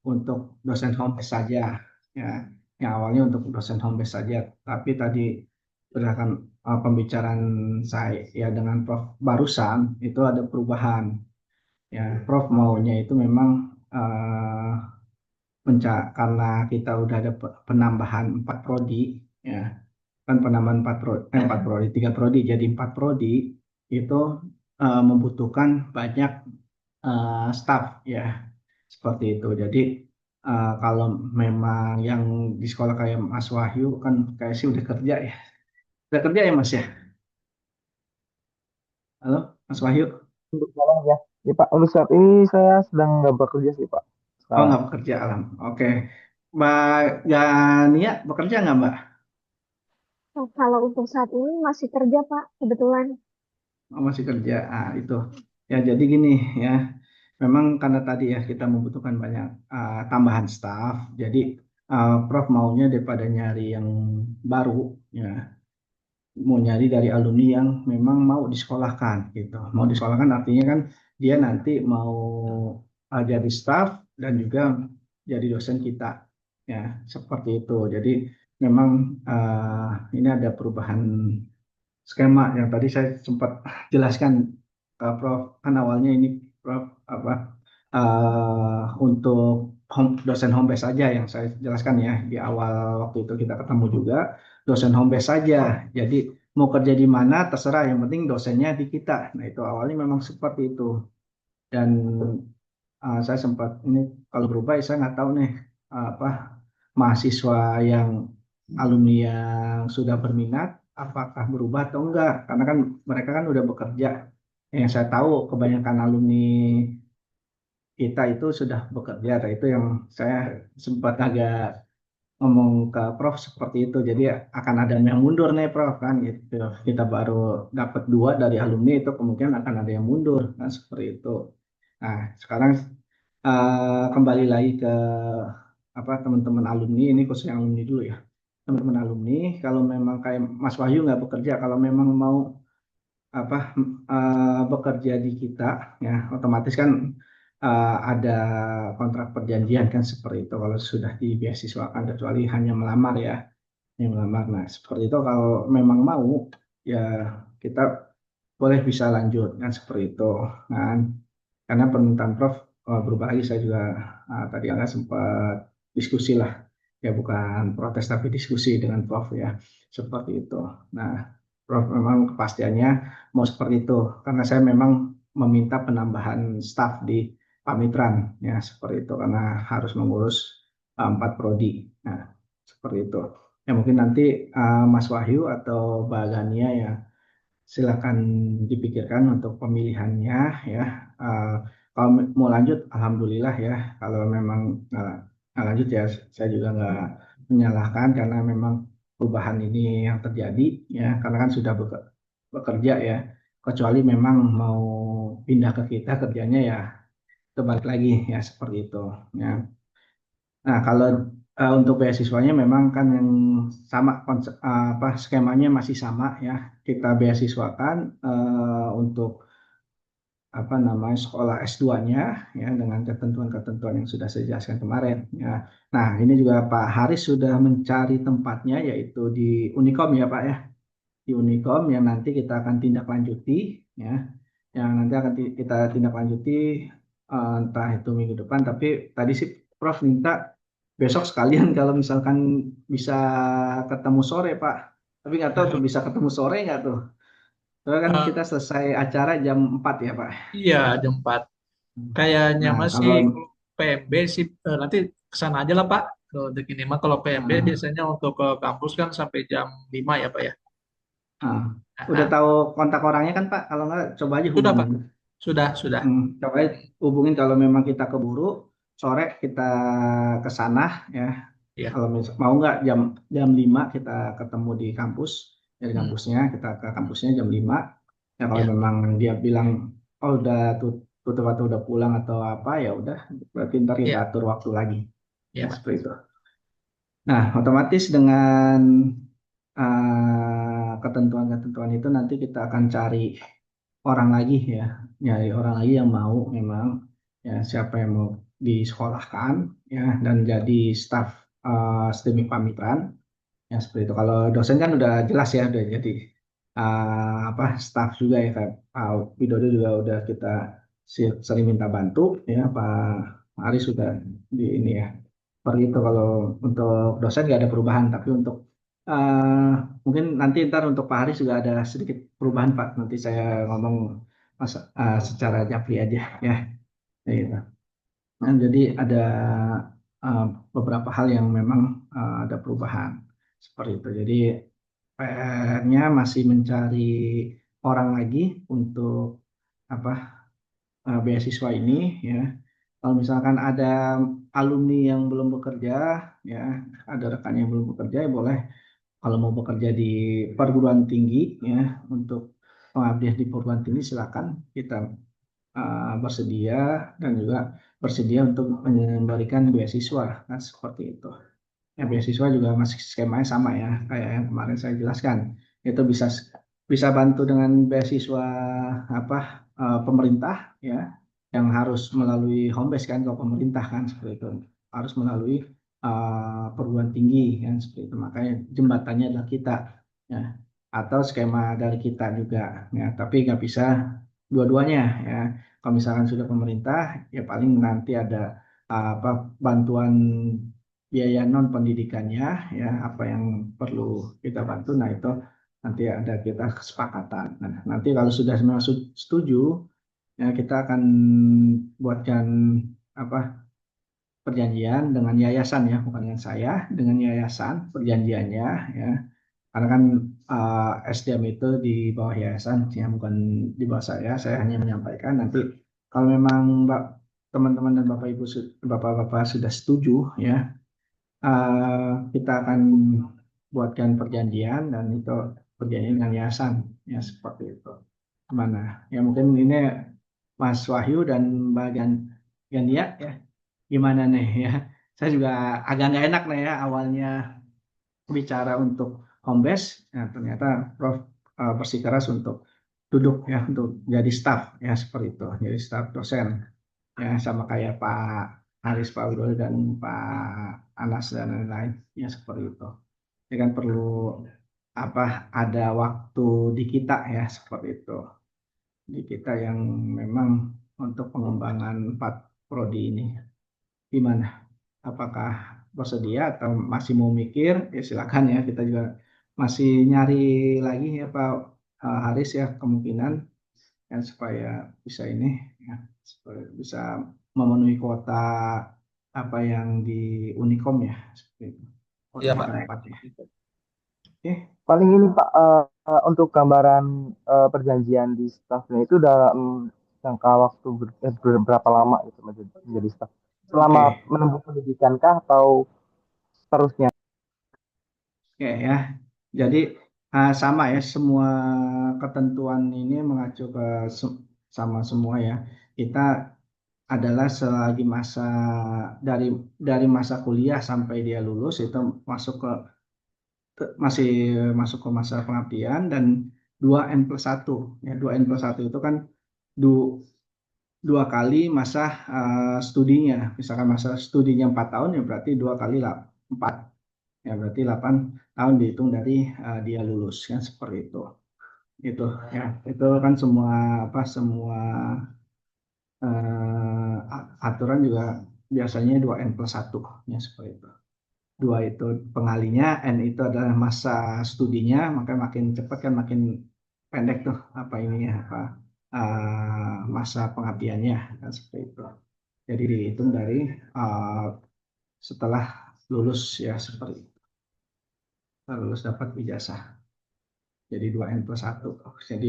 untuk dosen home base saja, ya. Yang awalnya untuk dosen home base saja, tapi tadi berdasarkan pembicaraan saya ya dengan Prof barusan itu ada perubahan. Ya, Prof maunya itu memang karena kita udah ada penambahan 4 prodi, ya kan penambahan 4 prodi, 3 prodi jadi 4 prodi itu membutuhkan banyak staff, ya seperti itu. Jadi kalau memang yang di sekolah kayak Mas Wahyu kan kayak sih udah kerja ya Mas ya. Halo Mas Wahyu. Untuk sekarang ya. Ya Pak, untuk saat ini saya sedang nggak bekerja sih Pak. Oh Sekarang. nggak bekerja, alam. Oke, Mbak Gania bekerja nggak Mbak? Oh, kalau untuk saat ini masih kerja, Pak, kebetulan. Oh, masih kerja. Itu. Ya, jadi gini ya. Memang karena tadi ya kita membutuhkan banyak tambahan staff. Jadi Prof maunya daripada nyari yang baru, ya, mau nyari dari alumni yang memang mau disekolahkan gitu. Mau disekolahkan artinya kan dia nanti mau jadi staff dan juga jadi dosen kita, ya seperti itu. Jadi memang ini ada perubahan skema yang tadi saya sempat jelaskan ke Prof. Kan awalnya ini Prof apa untuk dosen home base saja yang saya jelaskan ya di awal waktu itu kita ketemu juga dosen home base saja. Jadi mau kerja di mana terserah yang penting dosennya di kita. Nah itu awalnya memang seperti itu dan saya sempat ini kalau berubah saya nggak tahu nih apa mahasiswa yang alumni yang sudah berminat apakah berubah atau enggak karena kan mereka kan udah bekerja. Yang saya tahu kebanyakan alumni kita itu sudah bekerja. Nah, itu yang saya sempat agak ngomong ke Prof seperti itu. Jadi akan ada yang mundur nih Prof kan gitu. Kita baru dapat 2 dari alumni itu kemungkinan akan ada yang mundur kan seperti itu. Nah, sekarang kembali lagi ke apa teman-teman alumni ini khususnya alumni dulu ya. Teman-teman alumni kalau memang kayak Mas Wahyu nggak bekerja, kalau memang mau apa bekerja di kita ya otomatis kan ada kontrak perjanjian kan seperti itu kalau sudah di beasiswakan kecuali hanya melamar ya yang melamar. Nah seperti itu kalau memang mau ya kita boleh bisa lanjut kan seperti itu kan karena permintaan Prof berubah lagi. Saya juga tadi agak sempat diskusi lah ya bukan protes tapi diskusi dengan Prof ya seperti itu. Nah Prof memang kepastiannya mau seperti itu karena saya memang meminta penambahan staf di Pamitran ya seperti itu karena harus mengurus 4 prodi. Nah seperti itu. Ya mungkin nanti Mas Wahyu atau Mbak Gania ya silakan dipikirkan untuk pemilihannya ya. Eh, Kalau mau lanjut, alhamdulillah ya. Kalau memang nggak lanjut ya, saya juga nggak menyalahkan karena memang perubahan ini yang terjadi ya. Karena kan sudah bekerja ya. Kecuali memang mau pindah ke kita kerjanya ya, itu balik lagi ya seperti itu. Ya. Nah, kalau untuk beasiswanya memang kan yang sama apa skemanya masih sama ya. Kita beasiswakan untuk apa namanya sekolah S2-nya ya dengan ketentuan-ketentuan yang sudah saya jelaskan kemarin ya. Nah, ini juga Pak Haris sudah mencari tempatnya yaitu di Unikom ya Pak ya. Di Unikom yang nanti kita akan tindak lanjuti ya. Yang nanti akan kita tindak lanjuti entah itu minggu depan tapi tadi sih Prof minta besok sekalian kalau misalkan bisa ketemu sore Pak. Tapi nggak tahu tuh bisa ketemu sore nggak tuh. Soalnya kan Eh, kita selesai acara jam 4 ya Pak. iya, jam 4. Kayaknya Nah, masih kalau kalau PMB sih nanti kesana aja lah Pak. Kalau untuk ini mah kalau PMB nah, biasanya untuk ke kampus kan sampai jam 5 ya Pak ya. nah, Nah, udah tahu kontak orangnya kan Pak? Kalau nggak coba aja sudah Pak. hubungin. Sudah. Coba aja hubungin kalau memang kita keburu sore kita ke sana ya. Ya. Kalau mau nggak jam jam 5 kita ketemu di kampus dari Hmm, kampusnya kita ke kampusnya jam 5. Ya kalau ya. memang dia bilang oh udah tutup atau udah pulang atau apa ya udah berarti ntar kita Ya. atur waktu lagi. Ya Ya Pak. seperti itu. Nah, otomatis dengan ketentuan-ketentuan itu nanti kita akan cari orang lagi ya, nyari orang lagi yang mau memang ya siapa yang mau disekolahkan ya dan jadi staf STEMI Pamitran ya seperti itu. Kalau dosen kan udah jelas ya udah jadi staf juga ya Pak Widodo juga udah kita sering minta bantu ya Pak Aris sudah di ini ya. Seperti itu kalau untuk dosen nggak ada perubahan tapi untuk eh, mungkin nanti ntar untuk Pak Haris juga ada sedikit perubahan Pak. Nanti saya ngomong secara japri aja ya. Ya, gitu. Nah, jadi ada uh, beberapa hal yang memang ada perubahan seperti itu. Jadi PR-nya masih mencari orang lagi untuk apa beasiswa ini ya. Kalau misalkan ada alumni yang belum bekerja ya, ada rekan yang belum bekerja ya boleh kalau mau bekerja di perguruan tinggi ya untuk pengabdian di perguruan tinggi silakan kita bersedia dan juga bersedia untuk memberikan beasiswa kan seperti itu. Ya, beasiswa juga masih skemanya sama ya kayak yang kemarin saya jelaskan. Itu bisa bantu dengan beasiswa pemerintah ya yang harus melalui home base kan kalau pemerintah kan seperti itu harus melalui perguruan tinggi kan seperti itu makanya jembatannya adalah kita ya atau skema dari kita juga ya tapi nggak bisa dua-duanya ya kalau misalkan sudah pemerintah ya paling nanti ada apa bantuan biaya non pendidikannya ya apa yang perlu kita bantu nah itu nanti ada kita kesepakatan nah, nanti kalau sudah semua setuju ya kita akan buatkan apa perjanjian dengan yayasan ya bukan dengan saya dengan yayasan perjanjiannya ya karena kan SDM itu di bawah yayasan ya bukan di bawah saya hanya menyampaikan nanti kalau memang teman-teman dan bapak ibu bapak-bapak sudah setuju ya kita akan buatkan perjanjian dan itu perjanjian dengan yayasan ya seperti itu mana ya mungkin ini Mas Wahyu dan Mbak Gandia ya gimana nih ya saya juga agak nggak enak nih ya awalnya bicara untuk home base ya ternyata Prof bersikeras untuk duduk ya untuk jadi staff ya seperti itu jadi staff dosen ya sama kayak Pak Haris Pak Widodo dan Pak Anas dan lain-lain ya seperti itu ini kan perlu ada waktu di kita ya seperti itu di kita yang memang untuk pengembangan 4 prodi ini gimana apakah bersedia atau masih mau mikir ya silakan ya kita juga masih nyari lagi ya Pak Haris ya kemungkinan ya supaya bisa ini ya supaya bisa memenuhi kuota apa yang di Unicom ya seperti itu Iya, kuotanya Pak. kan 4 ya oke Paling ini Pak, untuk gambaran perjanjian di staffnya itu dalam jangka waktu berapa lama itu menjadi staff? Selama oke menempuh pendidikan kah atau seterusnya? oke ya jadi sama ya semua ketentuan ini mengacu ke sama semua ya kita adalah selagi masa dari masa kuliah sampai dia lulus itu masuk masih masuk ke masa pengabdian dan 2N+1 ya 2N+1 itu kan du, 2 kali masa studinya misalkan masa studinya 4 tahun ya berarti 2 kali 4 ya berarti 8 tahun dihitung dari dia lulus kan seperti itu ya itu kan semua semua aturan juga biasanya 2N+1 ya seperti itu 2 itu pengalinya N itu adalah masa studinya maka makin cepat kan makin pendek tuh apa ini ya masa pengabdiannya kan seperti itu jadi dihitung dari setelah lulus ya seperti itu setelah lulus dapat ijazah jadi 2N+1 jadi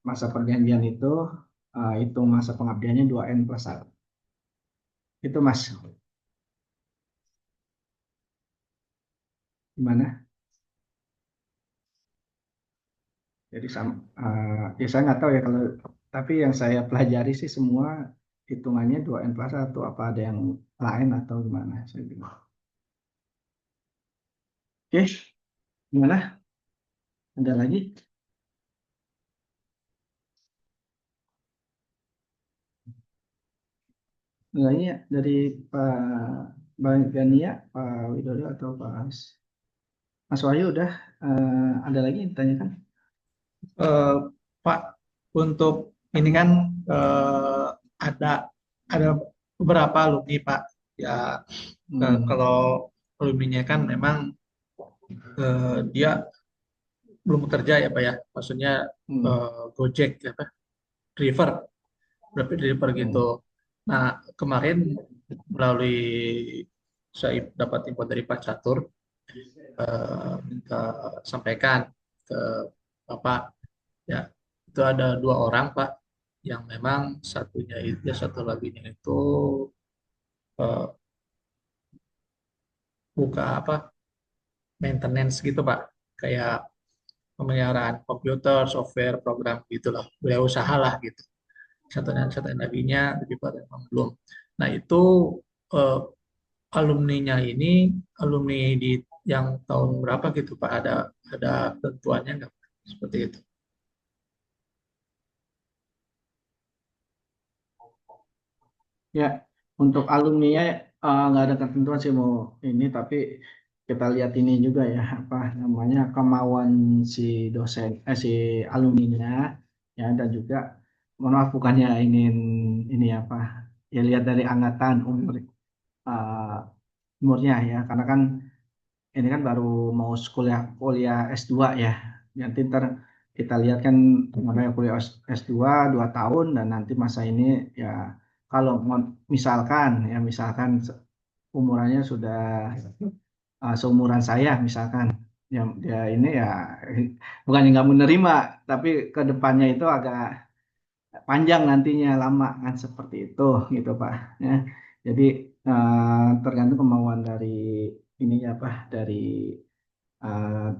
masa perjanjian itu hitung masa pengabdiannya 2N+1 itu Mas gimana jadi ya saya nggak tahu ya kalau tapi yang saya pelajari sih semua hitungannya 2N+1 apa ada yang lain atau gimana saya bilang. Oke, gimana? Ada lagi? nilainya dari Pak Bang Gania, Pak Widodo atau Pak Mas Wahyu udah ada lagi yang ditanyakan? Eh, Pak, untuk ini kan eh, ada ada beberapa alumni Pak. Ya, Hmm. kalau alumninya kan memang dia belum bekerja ya Pak ya. Maksudnya Hmm. Gojek ya Pak, driver, berarti driver gitu. Hmm. Nah, kemarin melalui saya dapat info dari Pak Catur, minta sampaikan ke Bapak ya, itu ada dua orang Pak, yang memang satunya itu ya, satu laginya itu eh, buka apa, maintenance gitu Pak, kayak pemeliharaan komputer, software, program gitulah, beliau usaha lah gitu. Satunya laginya lebih pada memang belum. Nah itu eh, alumninya ini alumni di yang tahun berapa gitu Pak, ada tentuannya nggak Pak? Seperti itu. Ya, untuk alumni-nya nggak ada ketentuan sih mau ini, tapi kita lihat ini juga ya, apa namanya, kemauan si dosen, si alumninya, ya, dan juga, mohon maaf bukannya ingin ini apa, ya lihat dari angkatan uh, umurnya ya, karena kan ini kan baru mau kuliah kuliah S2 ya. Nanti ntar kita lihat kan namanya kuliah S2 2 tahun, dan nanti masa ini ya kalau misalkan ya misalkan umurannya sudah seumuran saya misalkan, ya, ya ini ya bukan nggak menerima, tapi ke depannya itu agak panjang nantinya, lama kan, seperti itu gitu Pak ya. Jadi tergantung kemauan dari ini ya Pak, dari uh,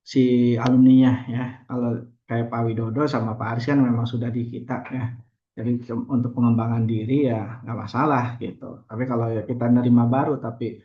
si alumninya ya. Kalau kayak Pak Widodo sama Pak Aris kan memang sudah di kita ya. Jadi untuk pengembangan diri ya nggak masalah gitu. Tapi kalau ya kita nerima baru tapi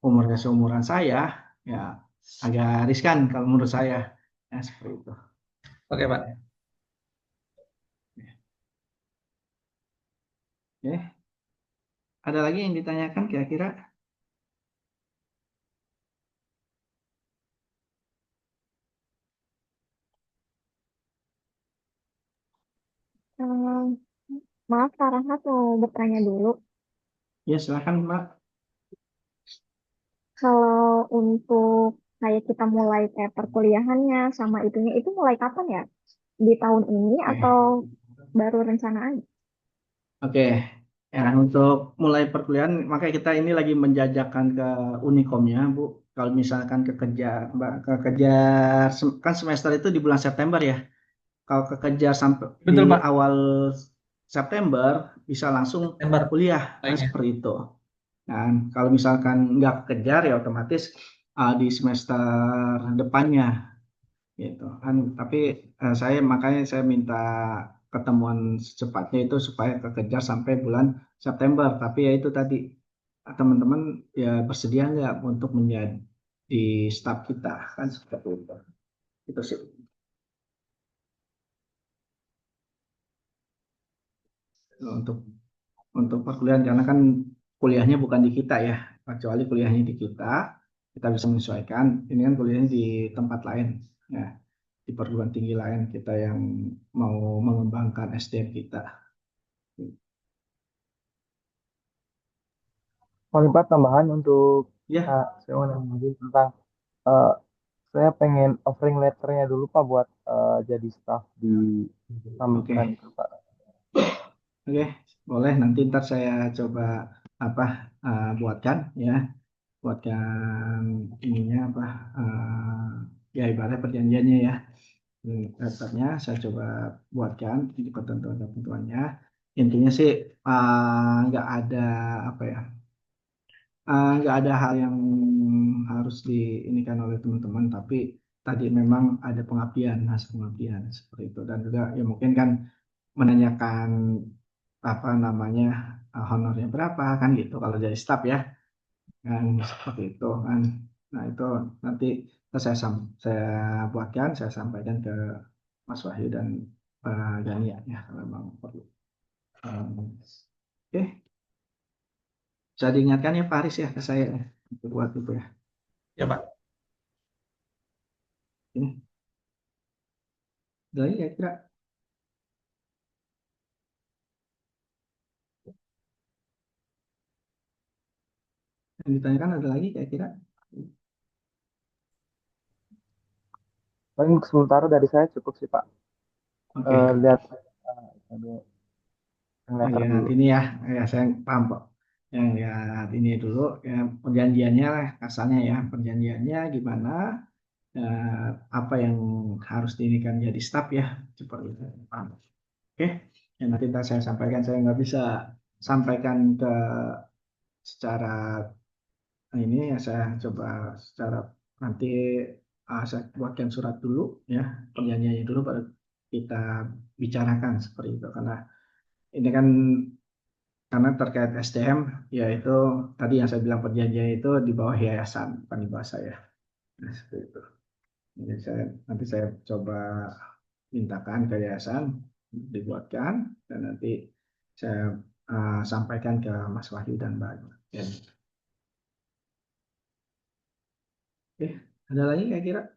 umurnya seumuran saya, ya agak riskan kalau menurut saya, ya seperti itu. Oke Pak. Oke. Ada lagi yang ditanyakan kira-kira? Eh, maaf, Kak Rahmat mau bertanya dulu. Ya silakan Mbak. Kalau untuk kayak kita mulai kayak perkuliahannya sama itunya, itu mulai kapan ya? Di tahun ini Oke. atau baru rencana aja? Oke, ya untuk mulai perkuliahan, makanya kita ini lagi menjajakan ke Unikomnya, Bu. Kalau misalkan kekejar, Mbak, kekejar kan semester itu di bulan September ya. Kalau kekejar sampai di Betul Pak. awal September, bisa langsung September kuliah, kan lainnya. seperti itu. Dan kalau misalkan nggak kekejar ya otomatis di semester depannya gitu kan. Tapi saya makanya saya minta ketemuan secepatnya itu supaya kekejar sampai bulan September. Tapi ya itu tadi, teman-teman ya bersedia nggak untuk menjadi staf kita, kan seperti itu sih untuk perkuliahan, karena kan kuliahnya bukan di kita ya, kecuali kuliahnya di kita, kita bisa menyesuaikan. Ini kan kuliahnya di tempat lain ya, di perguruan tinggi lain kita yang mau mengembangkan SDM kita. Paling Pak, tambahan untuk Ya, saya mau nanya lagi tentang eh, saya pengen offering letternya dulu Pak buat jadi staff di pemikiran oke. itu Pak. Oke, boleh nanti ntar saya coba apa buatkan ya, buatkan ininya apa, ya ibaratnya perjanjiannya ya. Daftarnya saya coba buatkan di ketentuan-ketentuannya. Intinya sih nggak ada apa ya, nggak ada hal yang harus diinikan oleh teman-teman, tapi tadi memang ada pengabdian, hasil pengabdian seperti itu, dan juga ya mungkin kan menanyakan apa namanya, honornya berapa kan gitu kalau jadi staff ya, kan seperti itu kan. Nah itu nanti saya buatkan, saya sampaikan ke Mas Wahyu dan Gania ya kalau memang perlu. Oke, bisa diingatkan ya Faris ya ke saya ya, untuk buat itu ya. Ya Pak. Ini, ada lagi kira-kira yang ditanyakan ada lagi kira-kira? Paling sementara dari saya cukup sih Pak. Oke. Lihat yang Oh letter ya, dulu. ini ya saya paham kok. Yang lihat ini dulu, ya perjanjiannya lah, asalnya ya, perjanjiannya gimana, apa yang harus diinikan jadi staf ya, seperti itu. Paham. Oke, ya nanti ntar saya sampaikan, saya nggak bisa sampaikan ke secara ini ya, saya coba secara nanti saya buatkan surat dulu ya, perjanjiannya dulu baru kita bicarakan seperti itu, ini kan karena terkait SDM, yaitu tadi yang saya bilang perjanjian itu di bawah yayasan, bukan di bawah saya. Nah, seperti itu. Jadi nanti saya coba mintakan ke yayasan dibuatkan dan nanti saya sampaikan ke Mas Wahyu dan Mbak. Ya. Oke, ada lagi kira-kira?